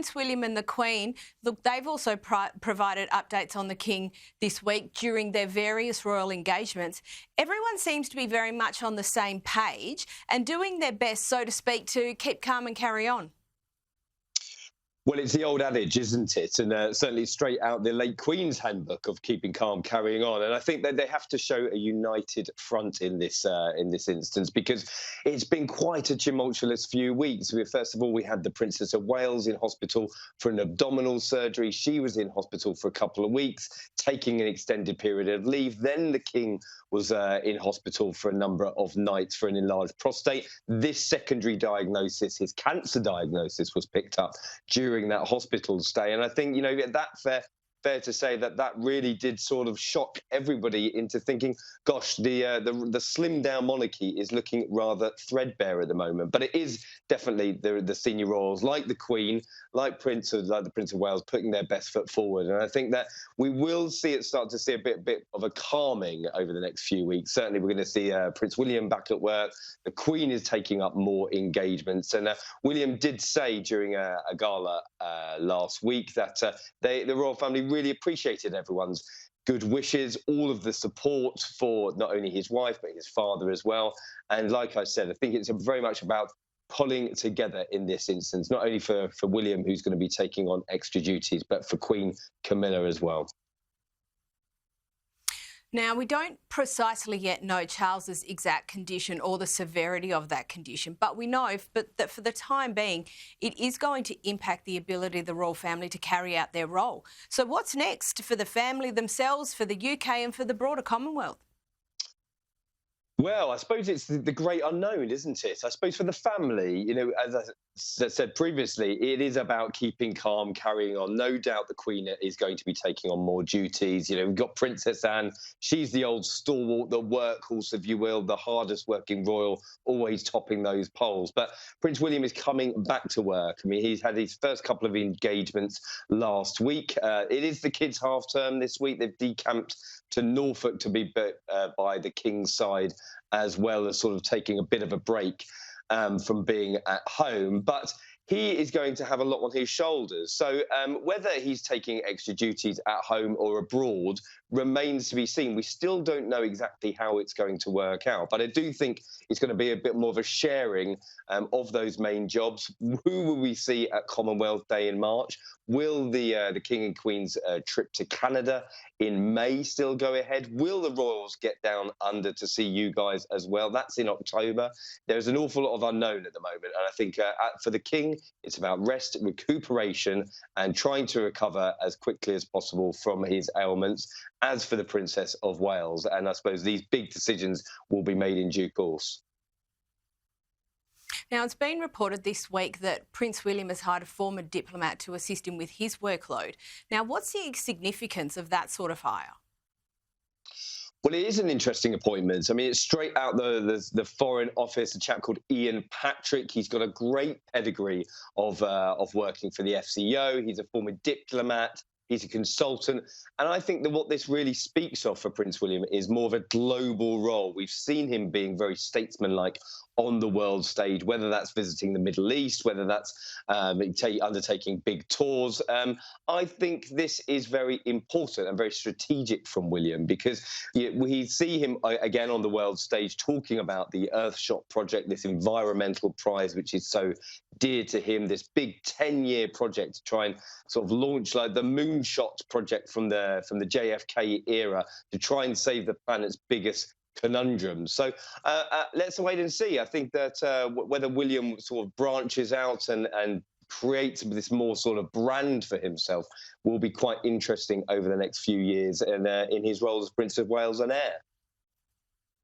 Prince William and the Queen, look, they've also provided updates on the King this week during their various royal engagements. Everyone seems to be very much on the same page and doing their best, so to speak, to keep calm and carry on. Well, it's the old adage, isn't it? And certainly straight out the late Queen's handbook of keeping calm, carrying on. And I think that they have to show a united front in this instance, because it's been quite a tumultuous few weeks. First of all, we had the Princess of Wales in hospital for an abdominal surgery. She was in hospital for a couple of weeks, taking an extended period of leave. Then the King was in hospital for a number of nights for an enlarged prostate. This secondary diagnosis, his cancer diagnosis, was picked up during that hospital stay. And I think, you know, that's fair to say that that really did sort of shock everybody into thinking, gosh, the slimmed down monarchy is looking rather threadbare at the moment. But it is definitely the senior royals, like the Queen, like the Prince of Wales, putting their best foot forward. And I think that we will start to see a bit of a calming over the next few weeks. Certainly, we're going to see Prince William back at work. The Queen is taking up more engagements. And William did say during a gala last week that the royal family really appreciated everyone's good wishes, all of the support for not only his wife, but his father as well. And like I said, I think it's very much about pulling together in this instance, not only for William, who's going to be taking on extra duties, but for Queen Camilla as well. Now, we don't precisely yet know Charles's exact condition or the severity of that condition, but we know that for the time being, it is going to impact the ability of the royal family to carry out their role. So what's next for the family themselves, for the UK and for the broader Commonwealth? Well, I suppose it's the great unknown, isn't it? I suppose for the family, you know, as I said previously, it is about keeping calm, carrying on. No doubt the Queen is going to be taking on more duties. You know, we've got Princess Anne. She's the old stalwart, the workhorse, if you will, the hardest working royal, always topping those polls. But Prince William is coming back to work. I mean, he's had his first couple of engagements last week. It is the kids' half term this week. They've decamped to Norfolk to be by the King's side, as well as sort of taking a bit of a break from being at home. But he is going to have a lot on his shoulders. So whether he's taking extra duties at home or abroad remains to be seen. We still don't know exactly how it's going to work out. But I do think it's going to be a bit more of a sharing of those main jobs. Who will we see at Commonwealth Day in March? Will the King and Queen's trip to Canada in May still go ahead? Will the royals get down under to see you guys as well? That's in October. There's an awful lot of unknown at the moment. And I think for the King, it's about rest, recuperation, and trying to recover as quickly as possible from his ailments. As for the Princess of Wales, and I suppose these big decisions will be made in due course. Now, it's been reported this week that Prince William has hired a former diplomat to assist him with his workload. Now, what's the significance of that sort of hire? Well, it is an interesting appointment. I mean, it's straight out the Foreign Office, a chap called Ian Patrick. He's got a great pedigree of working for the FCO. He's a former diplomat. He's a consultant. And I think that what this really speaks of for Prince William is more of a global role. We've seen him being very statesmanlike on the world stage, whether that's visiting the Middle East, whether that's undertaking big tours. I think this is very important and very strategic from William, because we see him again on the world stage talking about the Earthshot project, this environmental prize, which is so dear to him, this big 10-year project to try and sort of launch like the moonshot project from the JFK era to try and save the planet's biggest conundrum. So let's wait and see. I think that whether William sort of branches out and creates this more sort of brand for himself will be quite interesting over the next few years and in his role as Prince of Wales and heir.